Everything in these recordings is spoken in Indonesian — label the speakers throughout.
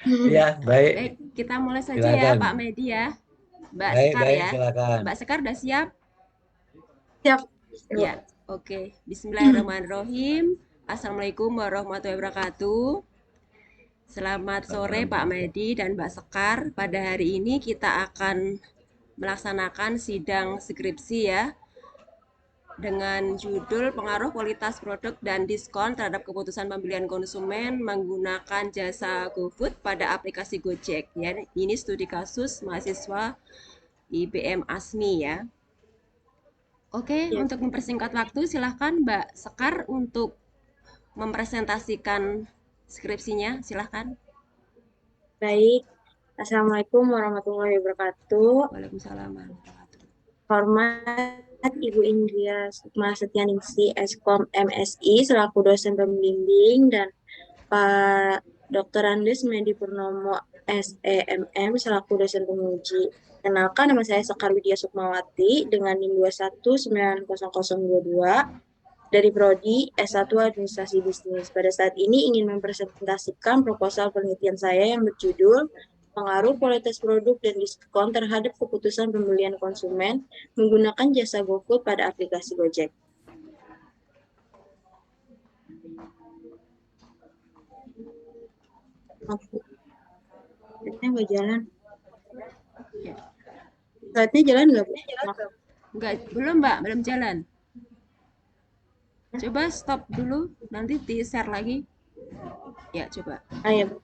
Speaker 1: Iya, baik.
Speaker 2: Baik, kita mulai saja ya
Speaker 1: Silakan.
Speaker 2: Pak Medi ya. Mbak
Speaker 1: Baik,
Speaker 2: Sekar
Speaker 1: baik,
Speaker 2: ya.
Speaker 1: silakan.
Speaker 2: Mbak Sekar udah siap?
Speaker 3: Siap.
Speaker 2: Ya, oke. Bismillahirrahmanirrahim. Assalamualaikum warahmatullahi wabarakatuh. Selamat sore Pak Medi dan Mbak Sekar. Pada hari ini kita akan melaksanakan sidang skripsi ya, dengan judul pengaruh kualitas produk dan diskon terhadap keputusan pembelian konsumen menggunakan jasa GoFood pada aplikasi Gojek ya. Ini studi kasus mahasiswa IBM ASMI ya. Oke,
Speaker 3: Ya,
Speaker 2: untuk mempersingkat waktu silahkan Mbak Sekar untuk mempresentasikan skripsinya, silahkan.
Speaker 3: baik. Assalamualaikum warahmatullahi wabarakatuh.
Speaker 2: Waalaikumsalam.
Speaker 3: Hormat Ibu Indria Sukma Setyaningsi, Eskom MSI, selaku dosen pembimbing, dan Pak Dr. Andes Medi Purnomo, SEMM, selaku dosen penguji. Kenalkan, nama saya Sekar Widya Sukmawati dengan NIM 2190022 dari Prodi S1 Administrasi Bisnis. Pada saat ini ingin mempresentasikan proposal penelitian saya yang berjudul Pengaruh Kualitas Produk dan Diskon terhadap Keputusan Pembelian Konsumen menggunakan Jasa GoFood pada aplikasi Gojek. Slide-nya nggak jalan.
Speaker 2: Ya.
Speaker 3: Slide-nya jalan nggak, Bu?
Speaker 2: Enggak, belum Mbak, belum jalan. Coba stop dulu, nanti di-share lagi. Ya, coba.
Speaker 3: Ayo, Bu.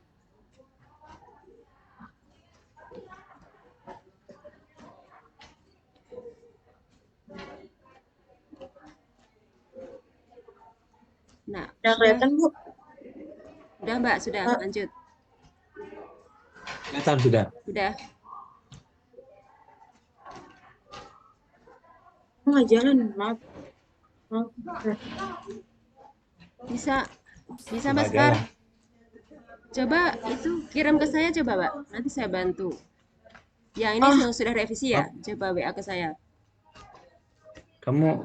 Speaker 2: Nah,
Speaker 3: Udah
Speaker 2: sudah,
Speaker 3: kelihatan, Bu?
Speaker 2: udah Mbak, sudah,
Speaker 3: Ah,
Speaker 2: lanjut.
Speaker 1: Kelihatan sudah.
Speaker 2: Udah.
Speaker 3: nggak jalan, maaf. Maaf.
Speaker 2: Bisa, bisa Mbak
Speaker 1: Sudah
Speaker 2: Sekar.
Speaker 1: jalan.
Speaker 2: Coba itu kirim ke saya coba Mbak, nanti saya bantu. Yang ini
Speaker 3: Oh,
Speaker 2: sudah revisi ya,
Speaker 1: Oh,
Speaker 2: coba WA ke saya.
Speaker 1: kamu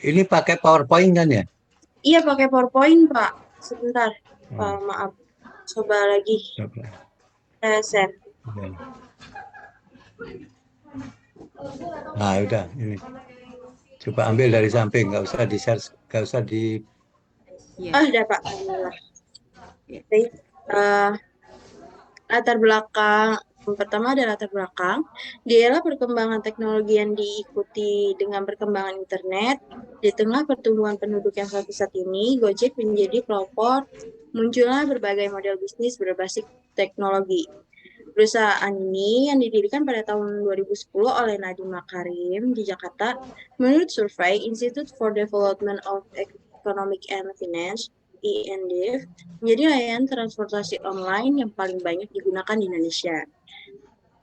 Speaker 1: ini pakai PowerPoint kan ya?
Speaker 3: iya pakai PowerPoint, Pak. Sebentar,
Speaker 1: Oh,
Speaker 3: maaf. Coba lagi
Speaker 1: coba.
Speaker 3: share.
Speaker 1: Udah. Nah, udah ini. Coba ambil dari samping, nggak usah di share, nggak usah di.
Speaker 2: Iya.
Speaker 3: Udah, Pak. Alhamdulillah.
Speaker 2: Ya.
Speaker 3: Baik. Eh, latar belakang yang pertama ada latar belakang. Di era perkembangan teknologi yang diikuti dengan perkembangan internet, di tengah pertumbuhan penduduk yang sangat pesat ini, Gojek menjadi pelopor munculnya berbagai model bisnis berbasis teknologi. Perusahaan ini yang didirikan pada tahun 2010 oleh Nadiem Makarim di Jakarta, menurut survei Institute for Development of Economic and Finance (INDEF), menjadi layanan transportasi online yang paling banyak digunakan di Indonesia.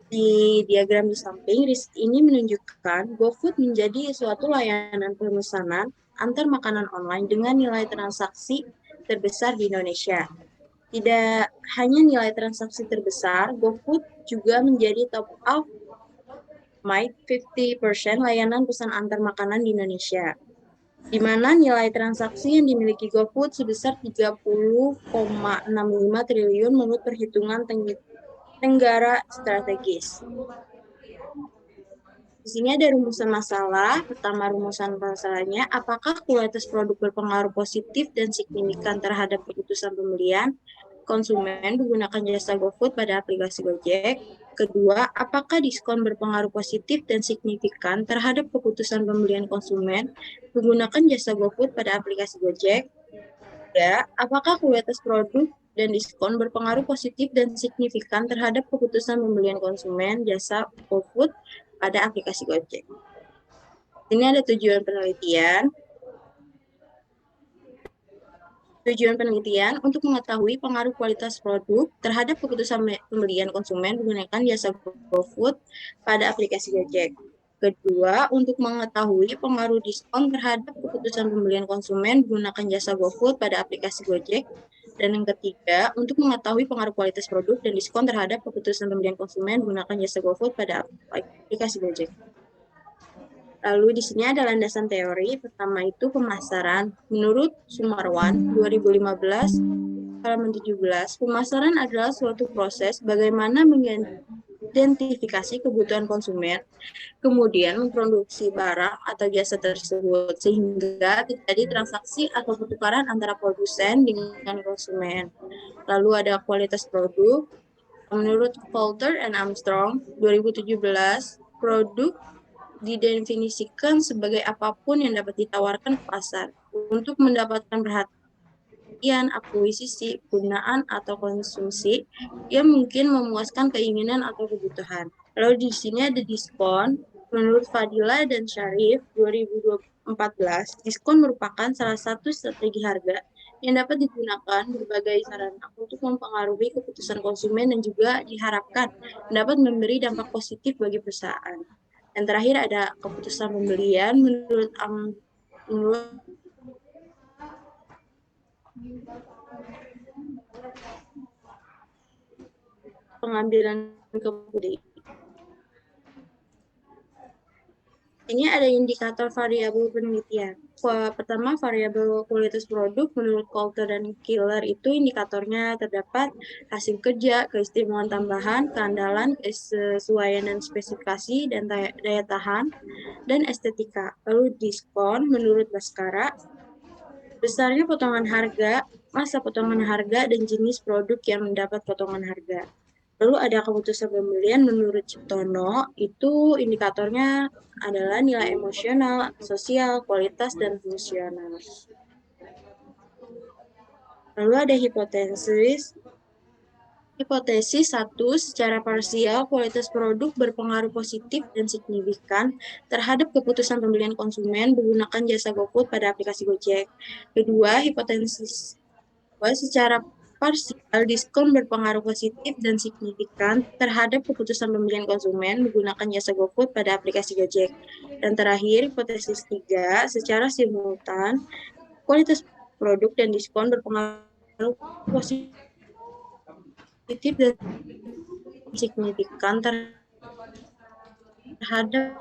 Speaker 3: Di diagram di samping, riset ini menunjukkan GoFood menjadi suatu layanan pemesanan antar makanan online dengan nilai transaksi terbesar di Indonesia. Tidak hanya nilai transaksi terbesar, GoFood juga menjadi top of mind 50% layanan pesan antar makanan di Indonesia, di mana nilai transaksi yang dimiliki GoFood sebesar 30,65 triliun menurut perhitungan Tenggara Strategis. Di sini ada rumusan masalah. Pertama, rumusan masalahnya, apakah kualitas produk berpengaruh positif dan signifikan terhadap keputusan pembelian konsumen menggunakan jasa GoFood pada aplikasi Gojek? Kedua, apakah diskon berpengaruh positif dan signifikan terhadap keputusan pembelian konsumen menggunakan jasa GoFood pada aplikasi Gojek? Ketiga, apakah kualitas produk dan diskon berpengaruh positif dan signifikan terhadap keputusan pembelian konsumen jasa GoFood pada aplikasi Gojek? Ini ada tujuan penelitian. Tujuan penelitian untuk mengetahui pengaruh kualitas produk terhadap keputusan pembelian konsumen menggunakan jasa GoFood pada aplikasi Gojek. Kedua, untuk mengetahui pengaruh diskon terhadap keputusan pembelian konsumen menggunakan jasa GoFood pada aplikasi Gojek. Dan yang ketiga, untuk mengetahui pengaruh kualitas produk dan diskon terhadap keputusan pembelian konsumen menggunakan jasa GoFood pada aplikasi Gojek. Lalu di sini ada landasan teori. Pertama itu pemasaran. Menurut Sumarwan 2015, halaman 17, pemasaran adalah suatu proses bagaimana mengidentifikasi kebutuhan konsumen, kemudian memproduksi barang atau jasa tersebut, sehingga terjadi transaksi atau pertukaran antara produsen dengan konsumen. Lalu ada kualitas produk. Menurut Coulter and Armstrong, 2017, produk didefinisikan sebagai apapun yang dapat ditawarkan ke pasar untuk mendapatkan perhatian, akuisisi, gunaan, atau konsumsi yang mungkin memuaskan keinginan atau kebutuhan. Lalu di sini ada diskon. Menurut Fadila dan Syarif, 2014, diskon merupakan salah satu strategi harga yang dapat digunakan berbagai sarana untuk mempengaruhi keputusan konsumen dan juga diharapkan dapat memberi dampak positif bagi perusahaan. Yang terakhir ada keputusan pembelian. Menurut pengambilan keputusan. Ini ada indikator variabel penelitian. Pertama, variabel kualitas produk menurut Coulter dan Killer itu indikatornya terdapat hasil kerja, keistimewaan tambahan, keandalan, kesesuaian dan spesifikasi, dan daya tahan, dan estetika. Lalu diskon menurut Baskara, besarnya potongan harga, masa potongan harga, dan jenis produk yang mendapat potongan harga. Lalu ada keputusan pembelian menurut Ciptono, itu indikatornya adalah nilai emosional, sosial, kualitas, dan fungsional. Lalu ada hipotesis. Hipotesis 1, secara parsial, kualitas produk berpengaruh positif dan signifikan terhadap keputusan pembelian konsumen menggunakan jasa GoFood pada aplikasi Gojek. Kedua, hipotesis secara parsial, diskon berpengaruh positif dan signifikan terhadap keputusan pembelian konsumen menggunakan jasa GoFood pada aplikasi Gojek. Dan terakhir, hipotesis 3, secara simultan, kualitas produk dan diskon berpengaruh positif dan signifikan terhadap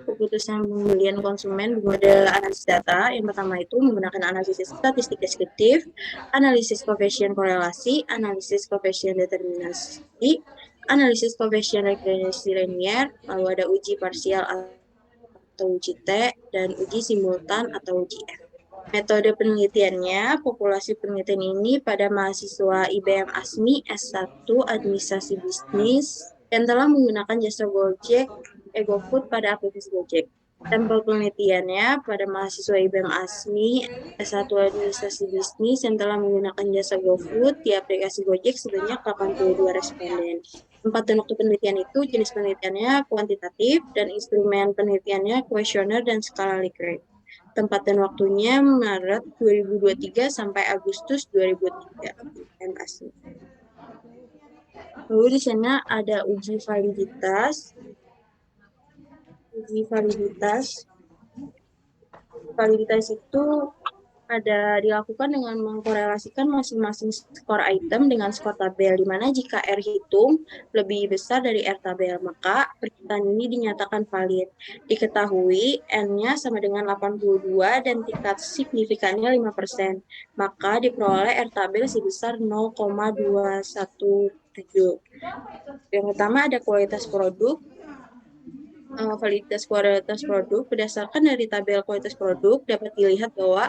Speaker 3: keputusan pembelian konsumen model analisis data. Yang pertama itu menggunakan analisis statistik deskriptif, analisis koefisien korelasi, analisis koefisien determinasi, analisis koefisien regresi linier, lalu ada uji parsial atau uji T, dan uji simultan atau uji F. Metode penelitiannya, populasi penelitian ini pada mahasiswa IBM ASMI S1 Administrasi Bisnis yang telah menggunakan jasa Gojek, GoFood pada aplikasi Gojek. Sampel penelitiannya pada mahasiswa IBM ASMI S1 Administrasi Bisnis yang telah menggunakan jasa GoFood di aplikasi Gojek sebanyak 82 responden. Tempat dan waktu penelitian itu, jenis penelitiannya kuantitatif, dan instrumen penelitiannya kuesioner dan skala Likert. Tempat dan waktunya Maret 2023 sampai Agustus 2003. MASI. Lalu di sana ada uji validitas. Validitas itu ada dilakukan dengan mengkorelasikan masing-masing skor item dengan skor tabel, di mana jika R hitung lebih besar dari R tabel, maka pernyataan ini dinyatakan valid. Diketahui N-nya sama dengan 82 dan tingkat signifikannya 5%, maka diperoleh R tabel sebesar 0,217. Yang pertama ada kualitas produk. Validitas kualitas produk berdasarkan dari tabel kualitas produk dapat dilihat bahwa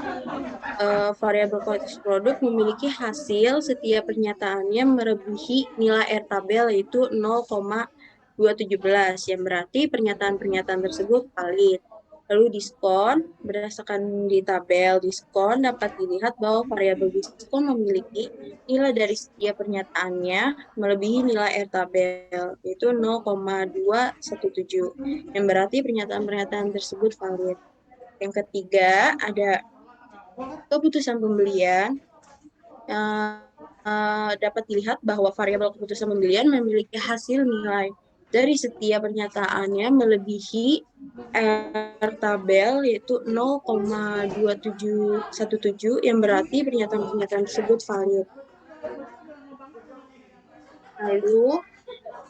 Speaker 3: variabel kualitas produk memiliki hasil setiap pernyataannya melebihi nilai R tabel yaitu 0,217 yang berarti pernyataan-pernyataan tersebut valid. Lalu diskon, berdasarkan di tabel diskon dapat dilihat bahwa variabel diskon memiliki nilai dari setiap pernyataannya melebihi nilai R tabel, yaitu 0,217, yang berarti pernyataan-pernyataan tersebut valid. Yang ketiga, ada keputusan pembelian. Dapat dilihat bahwa variabel keputusan pembelian memiliki hasil nilai dari setiap pernyataannya melebihi R tabel yaitu 0,2717 yang berarti pernyataan-pernyataan tersebut valid. Lalu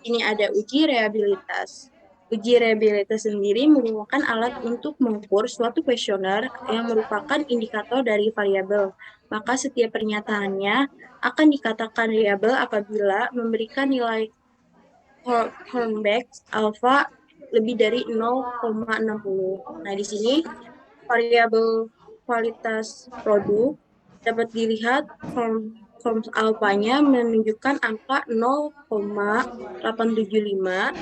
Speaker 3: ini ada uji reliabilitas. Uji reliabilitas sendiri merupakan alat untuk mengukur suatu kuesioner yang merupakan indikator dari variabel. Maka setiap pernyataannya akan dikatakan reliable apabila memberikan nilai Hornbeck alpha lebih dari 0,60. Nah, di sini variabel kualitas produk dapat dilihat form alfanya menunjukkan angka 0,875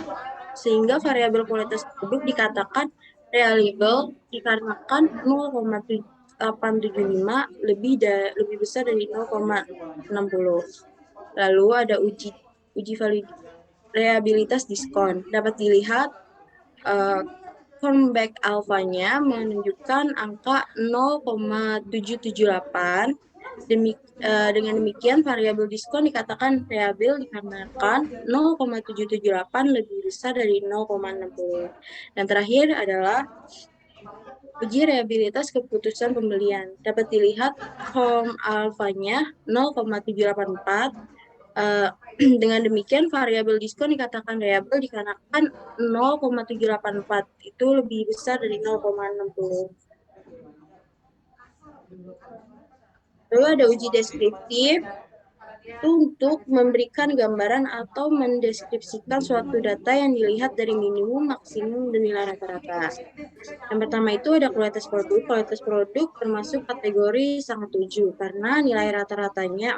Speaker 3: sehingga variabel kualitas produk dikatakan reliable dikarenakan 0,875 lebih besar dari 0,60. Lalu ada uji reliabilitas diskon. Dapat dilihat Hornbeck alfanya menunjukkan angka 0,778. Dengan demikian, variabel diskon dikatakan reliable dikarenakan 0,778 lebih besar dari 0,60. Dan terakhir adalah uji reliabilitas keputusan pembelian. Dapat dilihat Horn alfanya 0,784. Dengan demikian, variabel diskon dikatakan reliable dikarenakan 0,784 itu lebih besar dari 0,60. Lalu ada uji deskriptif, itu untuk memberikan gambaran atau mendeskripsikan suatu data yang dilihat dari minimum, maksimum, dan nilai rata-rata. Yang pertama itu ada kualitas produk. Kualitas produk termasuk kategori sangat 7 karena nilai rata-ratanya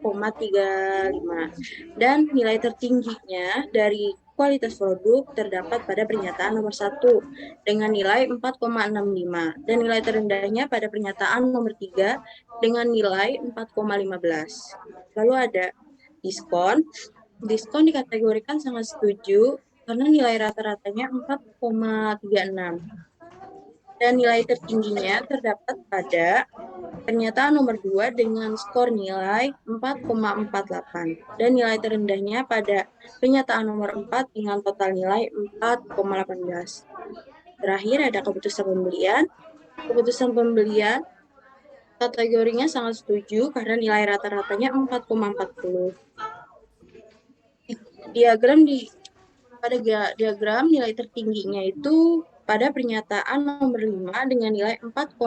Speaker 3: 4,35 dan nilai tertingginya dari kualitas produk terdapat pada pernyataan nomor 1 dengan nilai 4,65 dan nilai terendahnya pada pernyataan nomor 3 dengan nilai 4,15. Lalu ada diskon. Diskon dikategorikan sangat setuju karena nilai rata-ratanya 4,36 dan nilai tertingginya terdapat pada pernyataan nomor 2 dengan skor nilai 4,48 dan nilai terendahnya pada pernyataan nomor 4 dengan total nilai 4,18. Terakhir ada keputusan pembelian. Keputusan pembelian kategorinya sangat setuju karena nilai rata-ratanya 4,40. Pada diagram nilai tertingginya itu pada pernyataan nomor 5 dengan nilai 4,55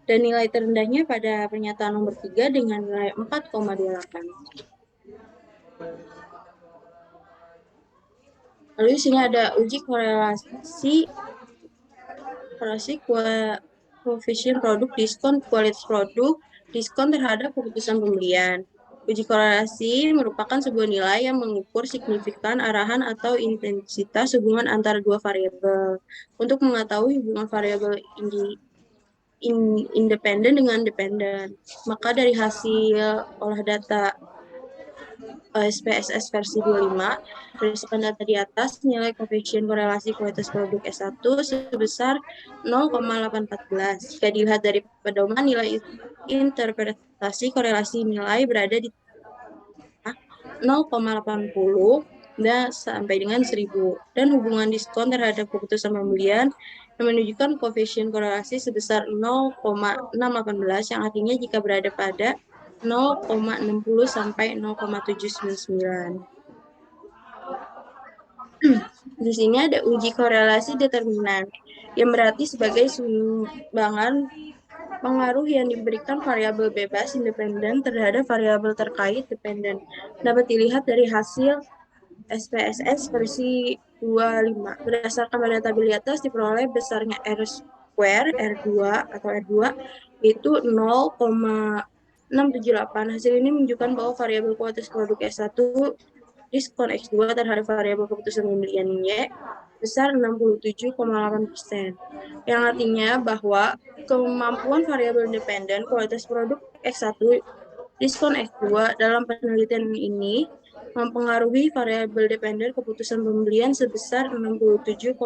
Speaker 3: dan nilai terendahnya pada pernyataan nomor 3 dengan nilai 4,28. Lalu di sini ada uji korelasi koefisien produk diskon kualitas produk diskon terhadap keputusan pembelian. Uji korelasi merupakan sebuah nilai yang mengukur signifikan arahan atau intensitas hubungan antara dua variabel. Untuk mengetahui hubungan variabel independen dengan dependen, maka dari hasil olah data SPSS versi 25, berdasarkan data di atas, nilai koefisien korelasi kualitas produk S1 sebesar 0,814. Jika dilihat dari pedoman nilai interpretasi korelasi nilai berada di 0,80 dan sampai dengan 1000. Dan hubungan diskon terhadap keputusan pembelian yang menunjukkan koefisien korelasi sebesar 0,618 yang artinya jika berada pada 0,60 sampai 0,799. Di sini ada uji korelasi determinan, yang berarti sebagai sumbangan pengaruh yang diberikan variabel bebas independen terhadap variabel terkait dependen. Dapat dilihat dari hasil SPSS versi 25. Berdasarkan pada tabel di atas diperoleh besarnya R-square, R2 atau R2, itu 0,678. Hasil ini menunjukkan bahwa variabel kualitas produk S1 diskon X2 terhadap variabel keputusan pembelian Y besar 67,8%. Yang artinya bahwa kemampuan variabel independen kualitas produk X1 diskon X2 dalam penelitian ini mempengaruhi variabel dependen keputusan pembelian sebesar 67,8%.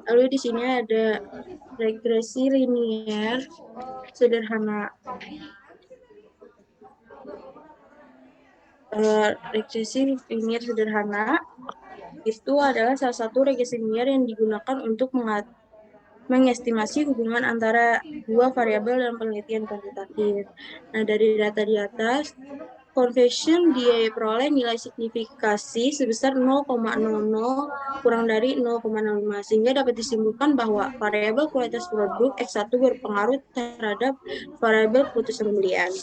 Speaker 3: Lalu di sini ada regresi linier sederhana. Regresi linier sederhana itu adalah salah satu regresi linier yang digunakan untuk mengestimasi hubungan antara dua variabel dalam penelitian kuantitatif. Nah, dari data di atas, conversion diperoleh nilai signifikasi sebesar 0,00 kurang dari 0,05 sehingga dapat disimpulkan bahwa variabel kualitas produk X1 berpengaruh terhadap variabel keputusan pembelian.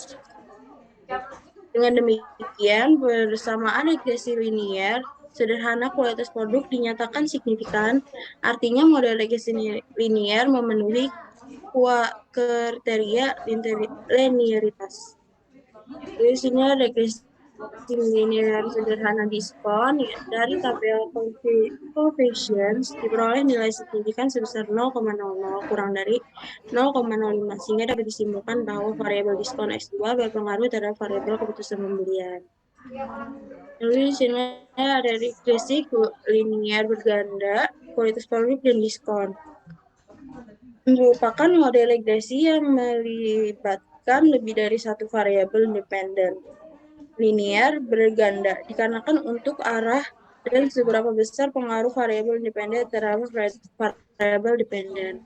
Speaker 3: Dengan demikian, bersamaan regresi linier sederhana kualitas produk dinyatakan signifikan, artinya model regresi linier memenuhi kriteria linearitas. Di sini regresi linier sederhana diskon ya, dari tabel coefficients diperoleh nilai signifikan sebesar 0,00 kurang dari 0,05 sehingga dapat disimpulkan bahwa variabel diskon X2 berpengaruh terhadap variabel keputusan pembelian. Lalu di sini ada regresi linier berganda, kualitas produk dan diskon. Merupakan model regresi yang melibatkan lebih dari satu variabel independen. Linier berganda dikarenakan untuk arah dan seberapa besar pengaruh variabel independen terhadap variabel dependen.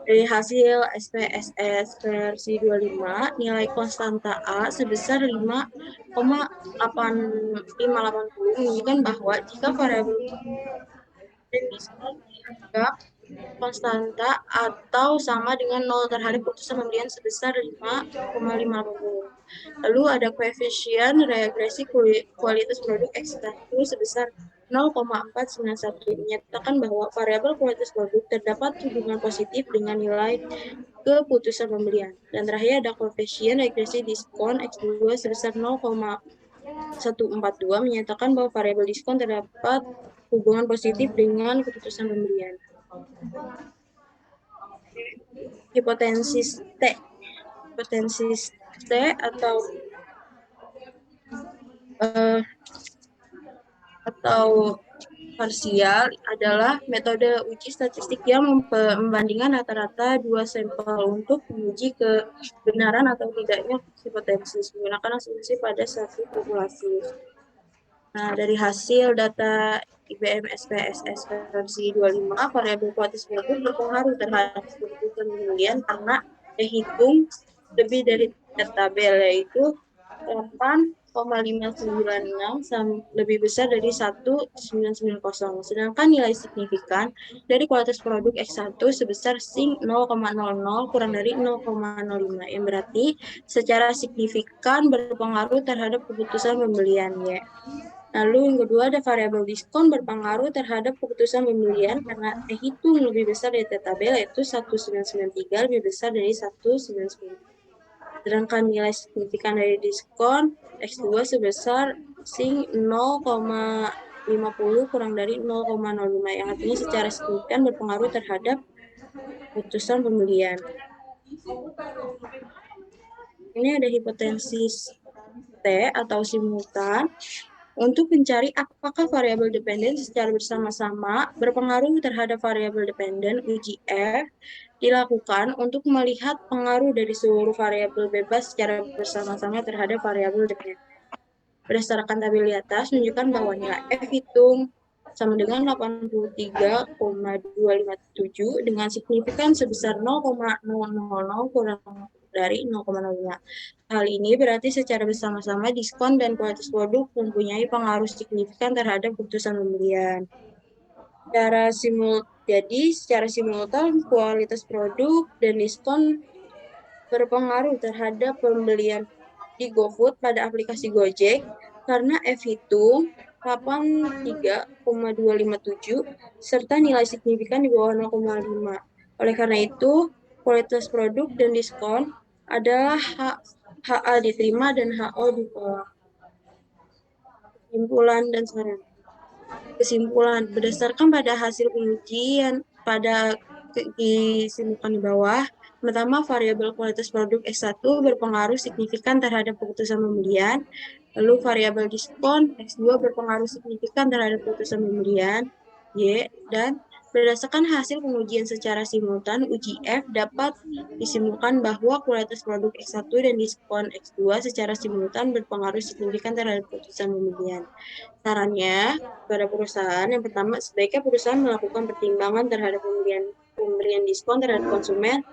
Speaker 3: Dari hasil SPSS versi 25, nilai konstanta A sebesar 5,8580 menunjukkan bahwa jika variabel diskon dianggap konstanta atau sama dengan 0 terhadap keputusan pembelian sebesar 5,580. Lalu ada koefisien regresi kualitas produk X1 sebesar 0,491 menyatakan bahwa variabel kualitas produk terdapat hubungan positif dengan nilai keputusan pembelian. Dan terakhir ada koefisien regresi diskon X2 sebesar 0,142 menyatakan bahwa variabel diskon terdapat hubungan positif dengan keputusan pembelian. Hipotesis T atau parsial adalah metode uji statistik yang membandingkan rata-rata dua sampel untuk menguji kebenaran atau tidaknya hipotesis menggunakan asumsi pada satu populasi. Nah, dari hasil data IBM SPSS versi 25, variabel kualitas produk berpengaruh terhadap keputusan pembelian karena dihitung lebih dari tabel, yaitu 8,596 lebih besar dari 1,990. Sedangkan nilai signifikan dari kualitas produk X1 sebesar sin 0,00 kurang dari 0,05 yang berarti secara signifikan berpengaruh terhadap keputusan pembelian ya. Lalu yang kedua ada variabel diskon berpengaruh terhadap keputusan pembelian karena dihitung lebih besar dari tabel yaitu 1,993 lebih besar dari 1,990. Sedangkan nilai signifikan dari diskon X2 sebesar sin 0,50 kurang dari 0,05 yang artinya secara signifikan berpengaruh terhadap keputusan pembelian. Ini ada hipotesis T atau simultan untuk mencari apakah variabel dependen secara bersama-sama berpengaruh terhadap variabel dependen. Uji F dilakukan untuk melihat pengaruh dari seluruh variabel bebas secara bersama-sama terhadap variabel dependen. Berdasarkan tabel di atas menunjukkan bahwa nilai F hitung sama dengan 83,257 dengan signifikan sebesar 0,000 kurang dari 0,05. Hal ini berarti secara bersama-sama diskon dan kualitas produk mempunyai pengaruh signifikan terhadap keputusan pembelian. Secara simultan kualitas produk dan diskon berpengaruh terhadap pembelian di GoFood pada aplikasi Gojek karena F hitung 83,257 serta nilai signifikan di bawah 0,5. Oleh karena itu, kualitas produk dan diskon adalah HA diterima dan HO ditolak. Kesimpulan dan saran. Kesimpulan, berdasarkan pada hasil pengujian pada disimpulkan di bawah, pertama, variabel kualitas produk X1 berpengaruh signifikan terhadap keputusan pembelian, lalu variabel diskon X2 berpengaruh signifikan terhadap keputusan pembelian, Y, dan berdasarkan hasil pengujian secara simultan, uji F dapat disimpulkan bahwa kualitas produk X1 dan diskon X2 secara simultan berpengaruh signifikan terhadap keputusan pembelian. Sarannya pada perusahaan, yang pertama, sebaiknya perusahaan melakukan pertimbangan terhadap pemberian diskon terhadap konsumen,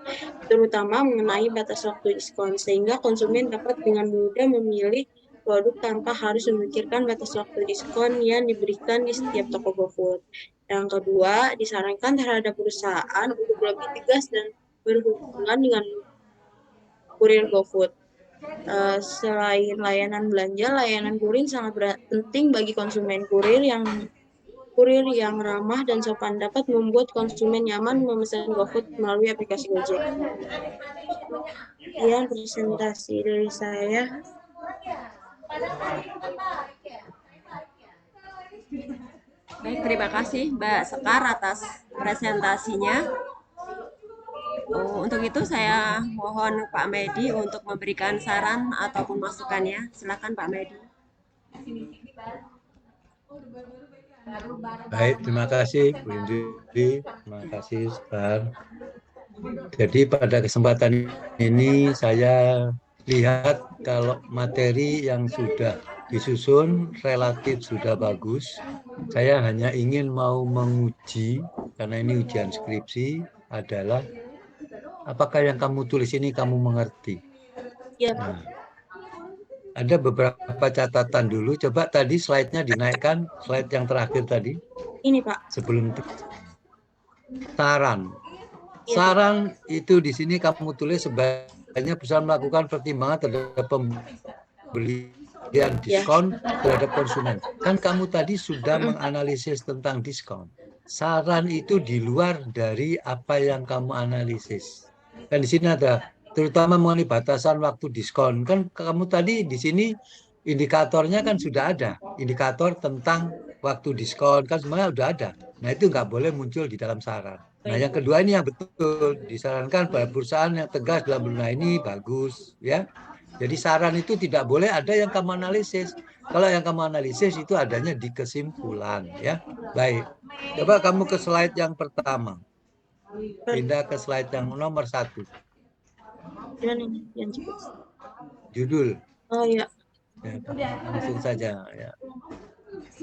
Speaker 3: terutama mengenai batas waktu diskon, sehingga konsumen dapat dengan mudah memilih produk tanpa harus memikirkan batas waktu diskon yang diberikan di setiap toko GoFood. Yang kedua, disarankan terhadap perusahaan untuk lebih tegas dan berhubungan dengan kurir GoFood. Selain layanan belanja, layanan kurir sangat penting bagi konsumen. Kurir yang ramah dan sopan dapat membuat konsumen nyaman memesan GoFood melalui aplikasi Gojek. Sekian presentasi dari saya.
Speaker 2: Baik, terima kasih Mbak Sekar atas presentasinya. Untuk itu saya mohon Pak Medi untuk memberikan saran ataupun masukannya. Silakan Pak Medi.
Speaker 1: Baik, terima kasih Bu Indri, terima kasih Sekar. Jadi pada kesempatan ini saya lihat kalau materi yang sudah disusun relatif sudah bagus. Saya hanya ingin mau menguji, karena ini ujian skripsi, adalah apakah yang kamu tulis ini kamu mengerti.
Speaker 3: Ya,
Speaker 1: Nah, ada beberapa catatan dulu. Coba tadi slide-nya dinaikkan, slide yang terakhir tadi.
Speaker 3: ini Pak.
Speaker 1: Sebelum saran.
Speaker 3: Ya,
Speaker 1: Saran itu di sini kamu tulis sebaiknya bisa melakukan pertimbangan terhadap pembelian diskon terhadap konsumen. Kan kamu tadi sudah menganalisis tentang diskon. Saran itu di luar dari apa yang kamu analisis. Dan di sini ada terutama mengenai batasan waktu diskon. Kan kamu tadi di sini indikatornya kan sudah ada. Indikator tentang waktu diskon kan sebenarnya sudah ada. Nah itu nggak boleh muncul di dalam saran. Nah yang kedua ini yang betul disarankan pada perusahaan yang tegas dalam dunia ini bagus ya. Jadi saran itu tidak boleh ada yang kamu analisis. Kalau yang kamu analisis itu adanya di kesimpulan ya. Baik. Coba kamu ke slide yang pertama. Pindah ke slide yang nomor 1.
Speaker 3: gimana nih yang cepat?
Speaker 1: Judul.
Speaker 3: Oh ya,
Speaker 1: Ya, langsung saja ya.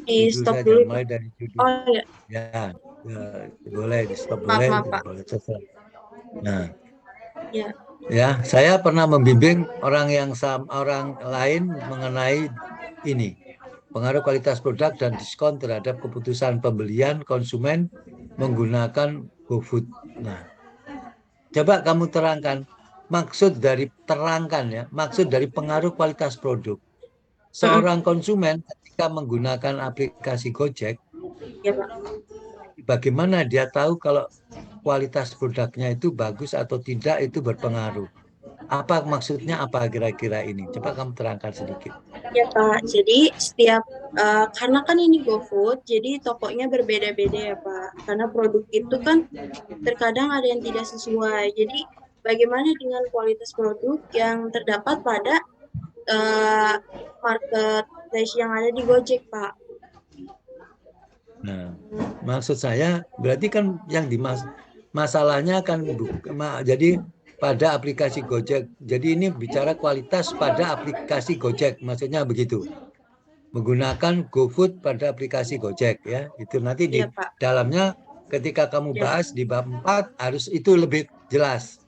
Speaker 3: di
Speaker 1: Judul
Speaker 3: stop
Speaker 1: saja,
Speaker 3: dulu.
Speaker 1: mulai dari judul.
Speaker 3: Oh ya,
Speaker 1: Ya, boleh di stop
Speaker 3: maaf
Speaker 1: boleh,
Speaker 3: Pak.
Speaker 1: boleh terserah. Nah,
Speaker 3: Ya,
Speaker 1: ya, saya pernah membimbing orang lain mengenai ini, pengaruh kualitas produk dan diskon terhadap keputusan pembelian konsumen menggunakan GoFood. Nah, coba kamu terangkan maksud dari pengaruh kualitas produk. Seorang konsumen ketika menggunakan aplikasi Gojek,
Speaker 3: ya Pak.
Speaker 1: bagaimana dia tahu kalau kualitas produknya itu bagus atau tidak, itu berpengaruh. Apa maksudnya, apa kira-kira ini? Coba kamu terangkan sedikit.
Speaker 3: Ya Pak, jadi karena kan ini GoFood, jadi tokonya berbeda-beda ya Pak. Karena produk itu kan terkadang ada yang tidak sesuai. Jadi bagaimana dengan kualitas produk yang terdapat pada marketplace yang ada di Gojek Pak?
Speaker 1: Nah, maksud saya berarti kan yang masalahnya kan jadi pada aplikasi Gojek. Jadi ini bicara kualitas pada aplikasi Gojek, maksudnya begitu. Menggunakan GoFood pada aplikasi Gojek ya. Itu nanti di
Speaker 3: Iya Pak.
Speaker 1: dalamnya ketika kamu
Speaker 3: Ya.
Speaker 1: bahas di bab 4 harus itu lebih jelas.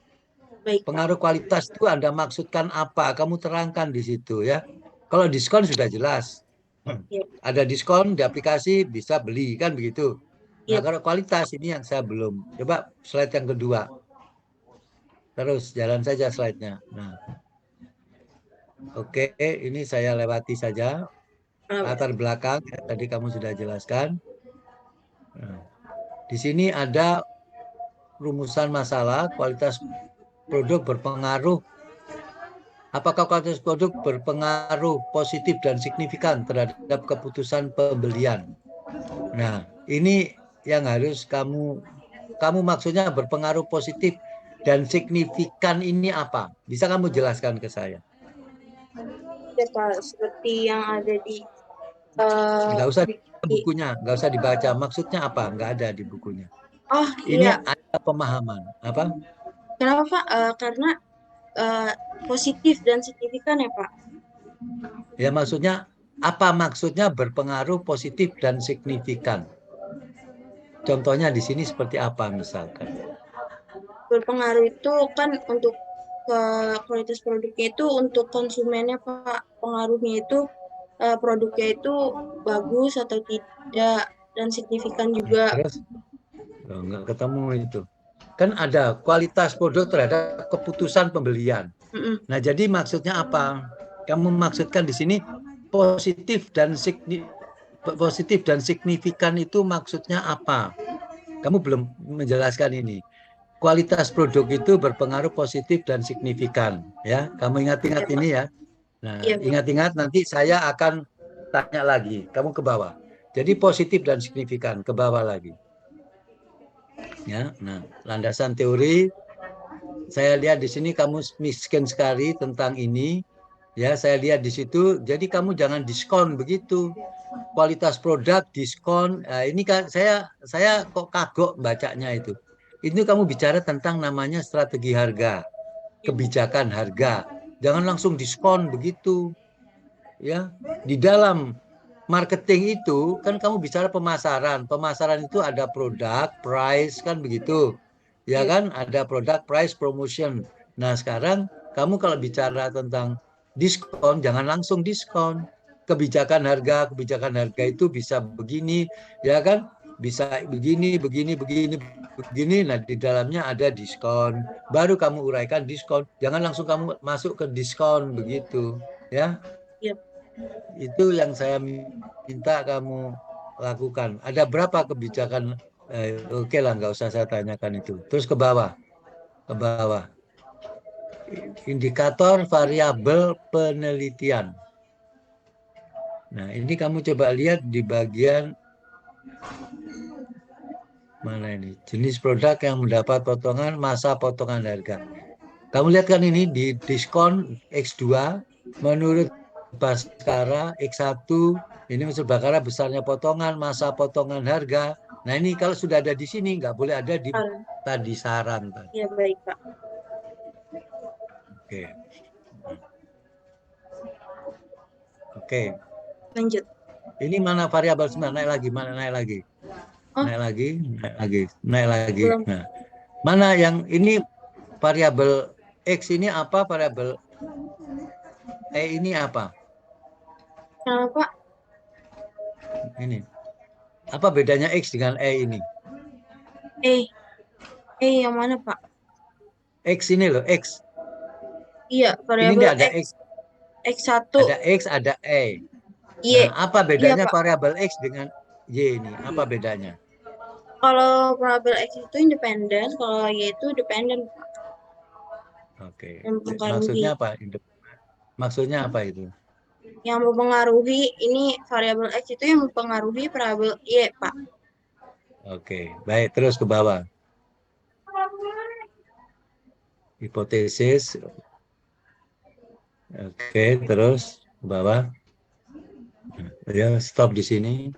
Speaker 3: Baik Pak.
Speaker 1: Pengaruh kualitas itu Anda maksudkan apa? Kamu terangkan di situ ya. Kalau diskon sudah jelas.
Speaker 3: Ya.
Speaker 1: Ada diskon di aplikasi bisa beli kan begitu. Nah,
Speaker 3: Ya.
Speaker 1: kalau kualitas ini yang saya belum. Coba slide yang kedua. Terus jalan saja slide-nya. Nah. Oke, ini saya lewati saja. Latar belakang ya, tadi kamu sudah jelaskan. Nah, di sini ada rumusan masalah kualitas produk berpengaruh. Apakah kualitas produk berpengaruh positif dan signifikan terhadap keputusan pembelian? Nah, ini yang harus kamu maksudnya berpengaruh positif dan signifikan ini apa? Bisa kamu jelaskan ke saya?
Speaker 3: Ya Pak, seperti yang ada di
Speaker 1: Nggak usah bukunya, nggak usah dibaca. Maksudnya apa? Nggak ada di bukunya.
Speaker 3: Oh
Speaker 1: Ini
Speaker 3: iya.
Speaker 1: ada pemahaman. Apa?
Speaker 3: Kenapa Pak? Karena positif dan signifikan ya Pak.
Speaker 1: Ya maksudnya apa maksudnya berpengaruh positif dan signifikan? Contohnya di sini seperti apa misalkan?
Speaker 3: Berpengaruh itu kan untuk kualitas produknya itu untuk konsumennya Pak. mempengaruhi itu produknya itu bagus atau tidak, dan signifikan juga.
Speaker 1: Terus nggak ketemu itu. Kan ada kualitas produk terhadap keputusan pembelian. Nah, jadi maksudnya apa? Kamu maksudkan di sini positif dan signifikan itu maksudnya apa? Kamu belum menjelaskan ini. Kualitas produk itu berpengaruh positif dan signifikan, ya. Kamu ingat-ingat
Speaker 3: Ya,
Speaker 1: ini ya. Nah,
Speaker 3: iya, Pak.
Speaker 1: ingat-ingat nanti saya akan tanya lagi. Kamu ke bawah. Jadi positif dan signifikan ke bawah lagi. Ya, nah, landasan teori saya lihat di sini kamu miskin sekali tentang ini. Ya, saya lihat di situ. Jadi kamu jangan diskon begitu. Kualitas produk diskon. Nah, ini kan saya kok kagok bacanya itu. Ini kamu bicara tentang namanya strategi harga, kebijakan harga. Jangan langsung diskon begitu. Ya, di dalam marketing itu kan kamu bicara pemasaran. Pemasaran itu ada produk, price kan begitu. Ya kan, ada produk, price, promotion. Nah, sekarang kamu kalau bicara tentang diskon, jangan langsung diskon. Kebijakan harga itu bisa begini, ya kan? Bisa begini, begini, begini, begini. Nah, di dalamnya ada diskon. Baru kamu uraikan diskon. Jangan langsung kamu masuk ke diskon begitu, ya.
Speaker 3: Iya.
Speaker 1: Itu yang saya minta kamu lakukan. Ada berapa kebijakan? Oke lah, nggak usah saya tanyakan itu. Terus ke bawah, ke bawah. Indikator variabel penelitian. Nah, ini kamu coba lihat di bagian mana ini? Jenis produk yang mendapat potongan, masa potongan harga. Kamu lihat kan ini di diskon X2 menurut Baskara X1 ini menurut Baskara besarnya potongan, masa potongan harga. Nah, ini kalau sudah ada di sini nggak boleh ada di tadi saran tadi.
Speaker 3: Ya, baik, Pak.
Speaker 1: Oke. Oke.
Speaker 3: Lanjut.
Speaker 1: Ini mana variabel 9? Naik lagi, mana naik lagi?
Speaker 3: Oh.
Speaker 1: Naik lagi, naik lagi, naik lagi.
Speaker 3: Belum.
Speaker 1: Nah, mana yang ini variabel X ini apa? Variabel E ini apa?
Speaker 3: Kenapa, Pak?
Speaker 1: Ini. Apa bedanya X dengan E ini?
Speaker 3: Yang mana, Pak?
Speaker 1: X ini loh, X.
Speaker 3: Iya,
Speaker 1: Ini
Speaker 3: variabel
Speaker 1: ada X.
Speaker 3: X1.
Speaker 1: Ada X, ada E.
Speaker 3: Y.
Speaker 1: Nah, apa
Speaker 3: Iya,
Speaker 1: bedanya
Speaker 3: Pak.
Speaker 1: variabel X dengan Y ini? Apa bedanya?
Speaker 3: Kalau variabel X itu independen, kalau Y itu dependen, Pak.
Speaker 1: Oke.
Speaker 3: Mempengaruhi.
Speaker 1: Maksudnya apa? Maksudnya apa itu?
Speaker 3: Yang mempengaruhi, ini variabel X itu yang mempengaruhi variabel Y, Pak.
Speaker 1: Oke, baik. Terus ke bawah. Hipotesis. Oke, terus ke bawah. Ya, stop di sini.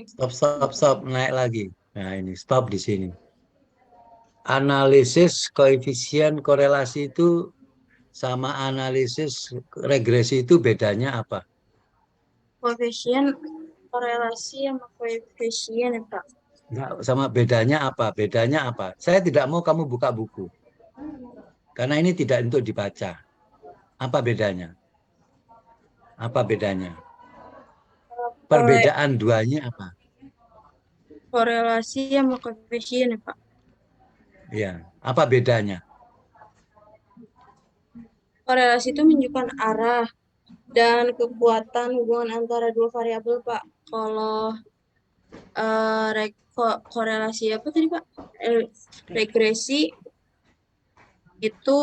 Speaker 1: Stop. Naik lagi. Nah, ini stop di sini. Analisis koefisien korelasi itu sama analisis regresi itu bedanya apa?
Speaker 3: Koefisien korelasi sama koefisien, ya, Pak.
Speaker 1: Enggak, sama bedanya apa? Bedanya apa? Saya tidak mau kamu buka buku. Karena ini tidak untuk dibaca. Apa bedanya? Apa bedanya? Perbedaan duanya apa?
Speaker 3: Korelasi sama koefisien, ya, Pak.
Speaker 1: Ya, apa bedanya?
Speaker 3: Korelasi itu menunjukkan arah dan kekuatan hubungan antara dua variabel, Pak. Kalau korelasi apa tadi, Pak? Regresi itu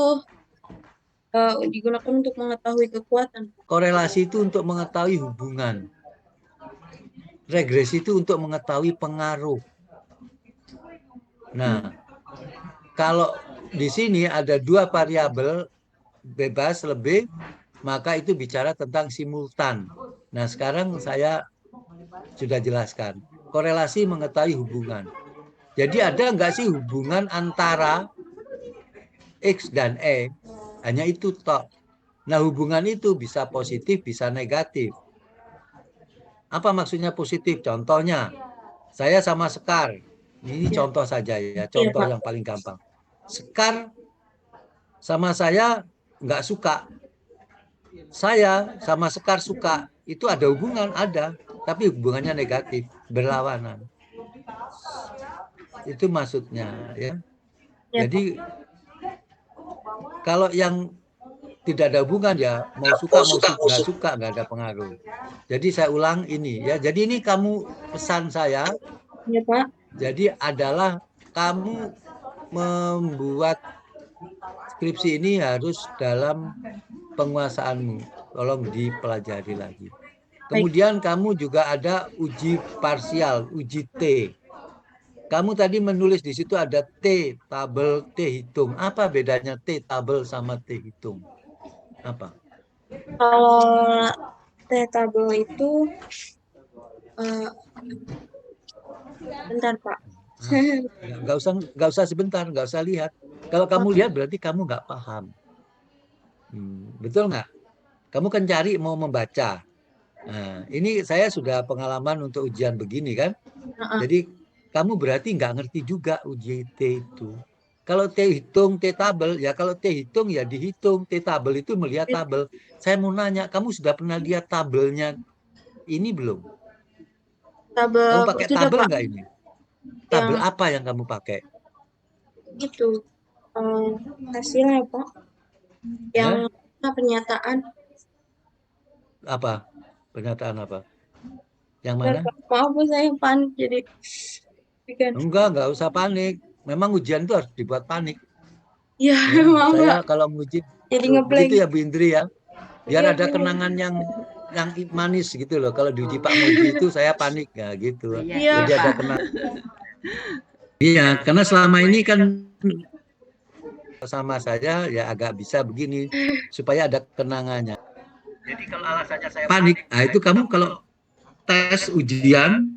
Speaker 3: digunakan untuk mengetahui kekuatan.
Speaker 1: Korelasi itu untuk mengetahui hubungan. Regresi itu untuk mengetahui pengaruh. Nah, kalau di sini ada dua variabel bebas lebih, maka itu bicara tentang simultan. Nah, sekarang saya sudah jelaskan. Korelasi mengetahui hubungan. Jadi ada nggak sih hubungan antara X dan E? Hanya itu toh. Nah, hubungan itu bisa positif, bisa negatif. Apa maksudnya positif? Contohnya, saya sama Sekar. Ini contoh saja ya, contoh yang paling gampang. Sekar sama saya nggak suka. saya sama Sekar suka, itu ada hubungan, ada, tapi hubungannya negatif, berlawanan. Itu maksudnya, ya.
Speaker 3: Ya,
Speaker 1: Jadi kalau yang tidak ada hubungan ya mau suka nggak ada pengaruh. Jadi saya ulang ini ya. Jadi ini kamu pesan saya.
Speaker 3: ya Pak.
Speaker 1: Jadi adalah kamu membuat skripsi ini harus dalam penguasaanmu. Tolong dipelajari lagi.
Speaker 3: Baik.
Speaker 1: Kemudian kamu juga ada uji parsial, uji T. Kamu tadi menulis di situ ada T, tabel, T hitung. Apa bedanya T tabel sama T hitung? Apa?
Speaker 3: Kalau T-tabel itu, bentar Pak.
Speaker 1: Nggak usah sebentar, nggak usah lihat. Kalau kamu lihat berarti kamu nggak paham. Betul nggak? Kamu kan cari mau membaca. Nah, ini saya sudah pengalaman untuk ujian begini kan. Jadi kamu berarti nggak ngerti juga uji T itu. Kalau T hitung, T tabel, ya kalau T hitung ya dihitung. T tabel itu melihat tabel. Saya mau nanya, kamu sudah pernah lihat tabelnya ini belum?
Speaker 3: Tabel
Speaker 1: Kamu pakai
Speaker 3: sudah
Speaker 1: tabel
Speaker 3: Pak.
Speaker 1: nggak ini? Tabel apa yang kamu pakai?
Speaker 3: Itu hasilnya Pak. Yang pernyataan.
Speaker 1: Apa? Pernyataan apa? Yang mana?
Speaker 3: Maaf saya panik jadi.
Speaker 1: Enggak usah panik. Memang ujian itu harus dibuat panik.
Speaker 3: Ya,
Speaker 1: Ya,
Speaker 3: maaf
Speaker 1: saya
Speaker 3: Pak.
Speaker 1: kalau menguji
Speaker 3: Jadi
Speaker 1: begitu ya Bu Indri ya. Biar
Speaker 3: Iya,
Speaker 1: ada kenangan yang manis gitu loh. Kalau diuji Pak Moji itu saya panik ya gitu.
Speaker 3: Iya.
Speaker 1: Jadi ada kenangan. Iya, karena selama ini kan sama saya ya agak bisa begini supaya ada kenangannya. Jadi kalau alasannya saya panik, nah itu kamu kalau tes ujian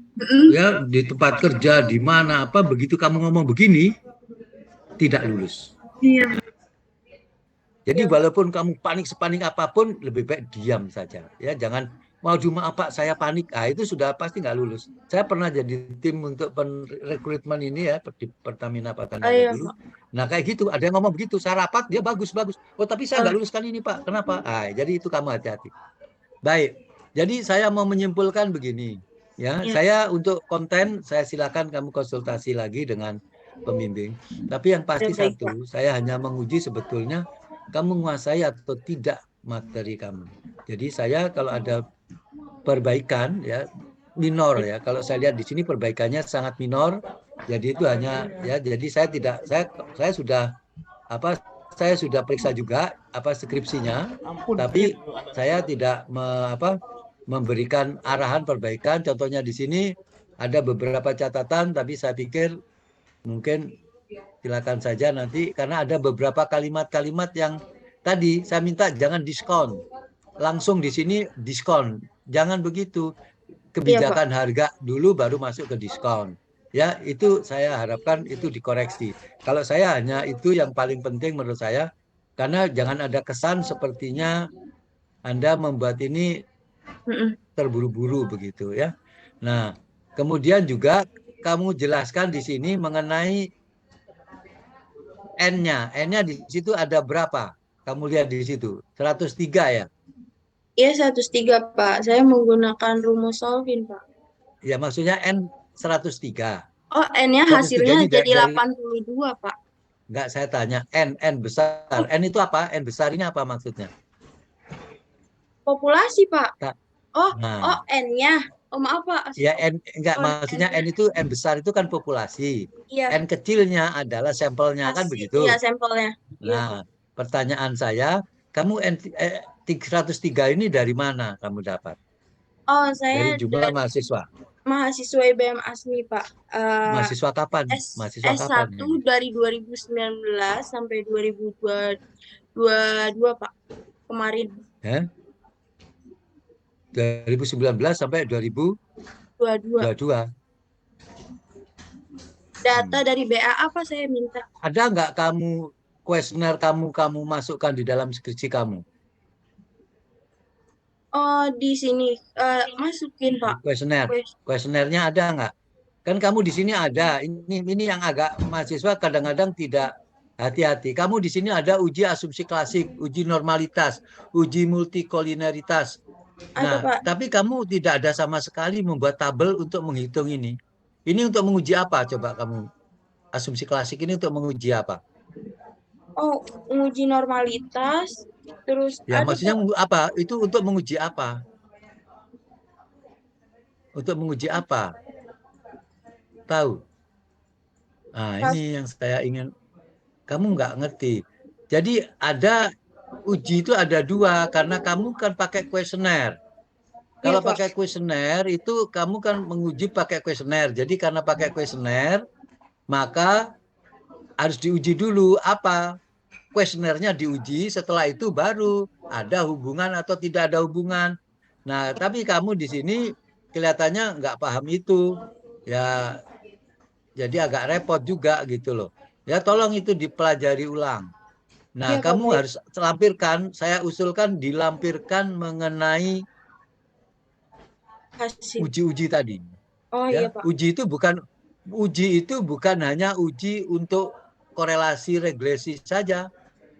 Speaker 1: ya di tempat kerja di mana apa begitu kamu ngomong begini tidak lulus.
Speaker 3: Iya.
Speaker 1: Jadi walaupun kamu panik sepanik apapun lebih baik diam saja ya, jangan mau cuma apa saya panik. Ah itu sudah pasti nggak lulus. Saya pernah jadi tim untuk rekrutmen ini ya di Pertamina Patanjaya dulu. Nah kayak gitu ada yang ngomong begitu, saya rapat dia bagus. Oh tapi saya nggak lulus kali ini Pak. Kenapa? Ah jadi itu kamu hati-hati. Baik. Jadi saya mau menyimpulkan begini ya. Saya untuk konten saya silakan kamu konsultasi lagi dengan pembimbing. Tapi yang pasti satu, saya hanya menguji sebetulnya kamu menguasai atau tidak materi kamu. Jadi saya kalau ada perbaikan ya minor ya. Kalau saya lihat di sini perbaikannya sangat minor. Jadi itu hanya ya. Jadi saya sudah saya sudah periksa juga skripsinya. Tapi saya tidak memberikan arahan perbaikan. Contohnya di sini ada beberapa catatan. Tapi saya pikir mungkin silakan saja nanti karena ada beberapa kalimat-kalimat yang tadi saya minta jangan diskon. Langsung di sini diskon. Jangan begitu. Kebijakan harga dulu baru masuk ke diskon. Ya, itu saya harapkan itu dikoreksi. Kalau saya hanya itu yang paling penting menurut saya karena jangan ada kesan sepertinya Anda membuat ini terburu-buru begitu ya. Nah, kemudian juga kamu jelaskan di sini mengenai N-nya. N-nya di situ ada berapa? Kamu lihat di situ. 103 ya?
Speaker 3: Iya 103 Pak. Saya menggunakan rumus solving Pak.
Speaker 1: Ya maksudnya N 103.
Speaker 3: Oh N-nya hasilnya jadi 82 Pak.
Speaker 1: Enggak, saya tanya N besar. N itu apa? N besar ini apa maksudnya?
Speaker 3: Populasi Pak. Oh N-nya. Oh maaf Pak.
Speaker 1: Ya N enggak maksudnya N itu N besar itu kan populasi.
Speaker 3: Iya.
Speaker 1: N kecilnya adalah sampelnya kan begitu.
Speaker 3: Iya sampelnya.
Speaker 1: Nah, pertanyaan saya, kamu N 103 ini dari mana kamu dapat?
Speaker 3: Oh, saya
Speaker 1: dari jumlah mahasiswa.
Speaker 3: Mahasiswa IBM ASMI, Pak.
Speaker 1: Mahasiswa kapan? Mahasiswa kapan?
Speaker 3: S1 dari 2019 sampai 2022, Pak. Kemarin.
Speaker 1: 2019 sampai 2022.
Speaker 3: Data dari BA apa saya minta?
Speaker 1: Ada nggak kamu kuesioner kamu masukkan di dalam skripsi kamu?
Speaker 3: Oh, di sini masukin Pak.
Speaker 1: Kuesionernya ada nggak? Kan kamu di sini ada. Ini yang agak mahasiswa kadang-kadang tidak Hati-hati. Kamu di sini ada uji asumsi klasik, uji normalitas, uji multikolinialitas.
Speaker 3: Ada,
Speaker 1: Nah,
Speaker 3: Pak.
Speaker 1: tapi kamu tidak ada sama sekali membuat tabel untuk menghitung ini. Ini untuk menguji apa? Coba kamu. Asumsi klasik ini untuk menguji apa?
Speaker 3: Oh, menguji normalitas. Terus
Speaker 1: Ya,
Speaker 3: ada,
Speaker 1: maksudnya
Speaker 3: Pak.
Speaker 1: apa? Itu untuk menguji apa? Untuk menguji apa? Tahu? Nah,
Speaker 3: Pas.
Speaker 1: ini yang saya ingin. Kamu nggak ngerti. Jadi ada uji itu ada dua, karena kamu kan pakai kuesioner.
Speaker 3: Iya,
Speaker 1: Kalau
Speaker 3: Pak.
Speaker 1: pakai kuesioner itu kamu kan menguji pakai kuesioner. Jadi karena pakai kuesioner, maka harus diuji dulu apa kuesionernya diuji. Setelah itu baru ada hubungan atau tidak ada hubungan. Nah, tapi kamu di sini kelihatannya nggak paham itu. Ya, jadi agak repot juga gitu loh. Ya, tolong itu dipelajari ulang. Nah,
Speaker 3: Iya, Pak,
Speaker 1: kamu
Speaker 3: baik.
Speaker 1: harus lampirkan, saya usulkan dilampirkan mengenai
Speaker 3: Hasil.
Speaker 1: uji-uji tadi.
Speaker 3: Oh, iya,
Speaker 1: Ya,
Speaker 3: Pak.
Speaker 1: uji itu bukan hanya uji untuk korelasi regresi saja,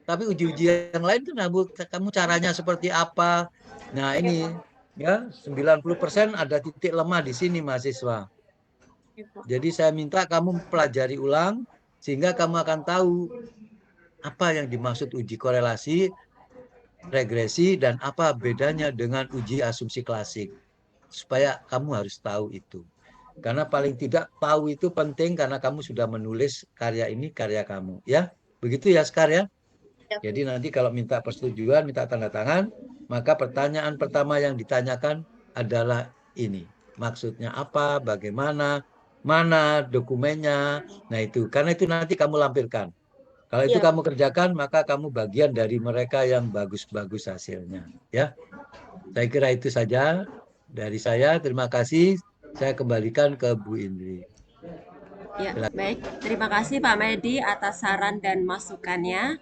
Speaker 1: tapi uji-uji yang lain kan kamu caranya seperti apa. Nah,
Speaker 3: Iya,
Speaker 1: ini
Speaker 3: Pak.
Speaker 1: ya 90% ada titik lemah di sini mahasiswa.
Speaker 3: Iya, Pak.
Speaker 1: Jadi saya minta kamu pelajari ulang sehingga kamu akan tahu apa yang dimaksud uji korelasi, regresi, dan apa bedanya dengan uji asumsi klasik. Supaya kamu harus tahu itu. Karena paling tidak tahu itu penting karena kamu sudah menulis karya ini, karya kamu. Ya, begitu ya Sekar ya.
Speaker 3: Iya,
Speaker 1: Jadi nanti kalau minta persetujuan, minta tanda tangan, maka pertanyaan pertama yang ditanyakan adalah ini. Maksudnya apa, bagaimana, mana dokumennya. Nah itu, karena itu nanti kamu lampirkan. Kalau itu
Speaker 3: iya,
Speaker 1: kamu kerjakan, maka kamu bagian dari mereka yang bagus-bagus hasilnya. Ya, saya kira itu saja dari saya. Terima kasih. Saya kembalikan ke Bu Indri.
Speaker 2: Ya, baik. Terima kasih Pak Medi atas saran dan masukannya.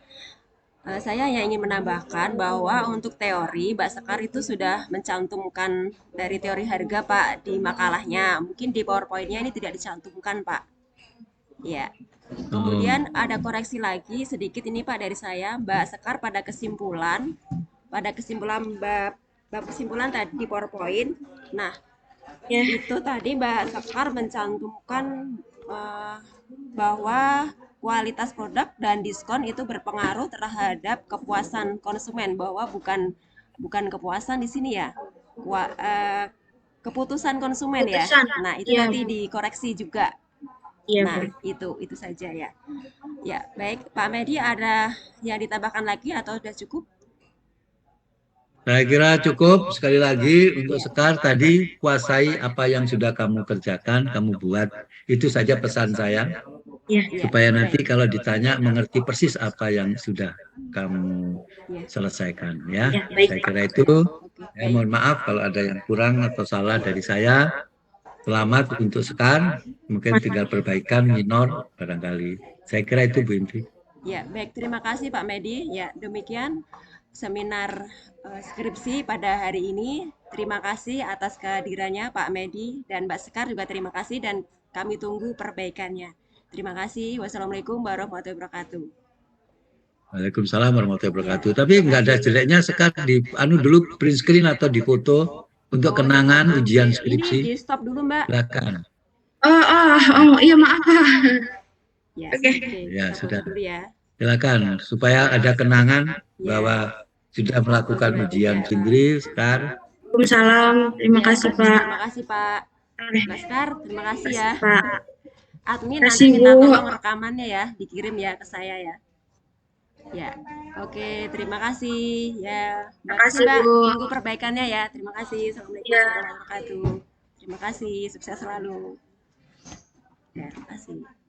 Speaker 2: Saya hanya ingin menambahkan bahwa untuk teori, Mbak Sekar itu sudah mencantumkan dari teori harga Pak di makalahnya. Mungkin di PowerPoint-nya ini tidak dicantumkan Pak. Ya. Kemudian ada koreksi lagi sedikit ini Pak dari saya, Mbak Sekar pada kesimpulan bab kesimpulan tadi di PowerPoint. Nah,
Speaker 3: iya.
Speaker 2: itu tadi Mbak Sekar mencantumkan bahwa kualitas produk dan diskon itu berpengaruh terhadap kepuasan konsumen, bahwa bukan kepuasan di sini ya, keputusan konsumen ya.
Speaker 3: Putusan.
Speaker 2: Nah, itu
Speaker 3: Iya,
Speaker 2: nanti
Speaker 3: Bu.
Speaker 2: dikoreksi juga.
Speaker 3: Iya,
Speaker 2: Nah,
Speaker 3: Bu.
Speaker 2: itu saja ya. Ya, baik Pak Medi, ada yang ditambahkan lagi atau sudah cukup?
Speaker 1: Saya kira cukup. Sekali lagi untuk
Speaker 2: Ya.
Speaker 1: Sekar tadi, kuasai apa yang sudah kamu kerjakan, kamu buat. Itu saja pesan saya.
Speaker 3: Iya.
Speaker 2: Ya,
Speaker 1: Supaya nanti
Speaker 2: baik.
Speaker 1: kalau ditanya mengerti persis apa yang sudah kamu
Speaker 2: Ya.
Speaker 1: selesaikan. Ya,
Speaker 3: Ya, baik.
Speaker 1: saya kira itu.
Speaker 2: Oke,
Speaker 1: Ya,
Speaker 2: baik.
Speaker 1: mohon maaf kalau ada yang kurang atau salah dari saya. Selamat untuk Sekar. Mungkin tinggal perbaikan minor barangkali. Saya kira itu Bu Indri.
Speaker 2: Ya, baik. Terima kasih Pak Medi. Ya, demikian seminar skripsi pada hari ini. Terima kasih atas kehadirannya Pak Medi dan Mbak Sekar juga terima kasih dan kami tunggu perbaikannya. Terima kasih. Wassalamualaikum warahmatullahi wabarakatuh.
Speaker 1: Waalaikumsalam warahmatullahi
Speaker 2: Ya,
Speaker 1: wabarakatuh. Tapi
Speaker 2: terima
Speaker 1: nggak ada
Speaker 2: kasih.
Speaker 1: jeleknya Sekar di dulu print screen atau di foto untuk
Speaker 2: Oh,
Speaker 1: kenangan ujian
Speaker 2: ini
Speaker 1: skripsi.
Speaker 2: di stop dulu Mbak.
Speaker 1: Silakan.
Speaker 3: Iya, maaf, Pak.
Speaker 2: Ya,
Speaker 3: Oke.
Speaker 2: oke.
Speaker 1: Ya,
Speaker 2: Kita
Speaker 1: sudah.
Speaker 2: foto dulu ya.
Speaker 1: Silakan supaya ada kenangan
Speaker 2: Ya.
Speaker 1: bahwa sudah melakukan ujian
Speaker 2: Ya.
Speaker 1: sendiri, Sekar.
Speaker 3: Waalaikumsalam. Terima
Speaker 2: Ya,
Speaker 3: kasih, Pak.
Speaker 2: terima kasih Pak.
Speaker 3: Oke.
Speaker 2: Mas Kar, terima kasih
Speaker 3: Terima
Speaker 2: ya.
Speaker 3: kasih, Pak.
Speaker 2: Admin
Speaker 3: Terima
Speaker 2: nanti
Speaker 3: kasih,
Speaker 2: minta
Speaker 3: Bu.
Speaker 2: tolong rekamannya ya, dikirim ya ke saya ya. Ya, oke, terima kasih ya.
Speaker 3: Terima
Speaker 2: Makasih
Speaker 3: kasih,
Speaker 2: Mbak,
Speaker 3: Bu.
Speaker 2: tunggu perbaikannya ya. Terima kasih. Assalamualaikum
Speaker 3: Ya.
Speaker 2: warahmatullahi wabarakatuh. Terima kasih, sukses selalu. Ya, terima kasih.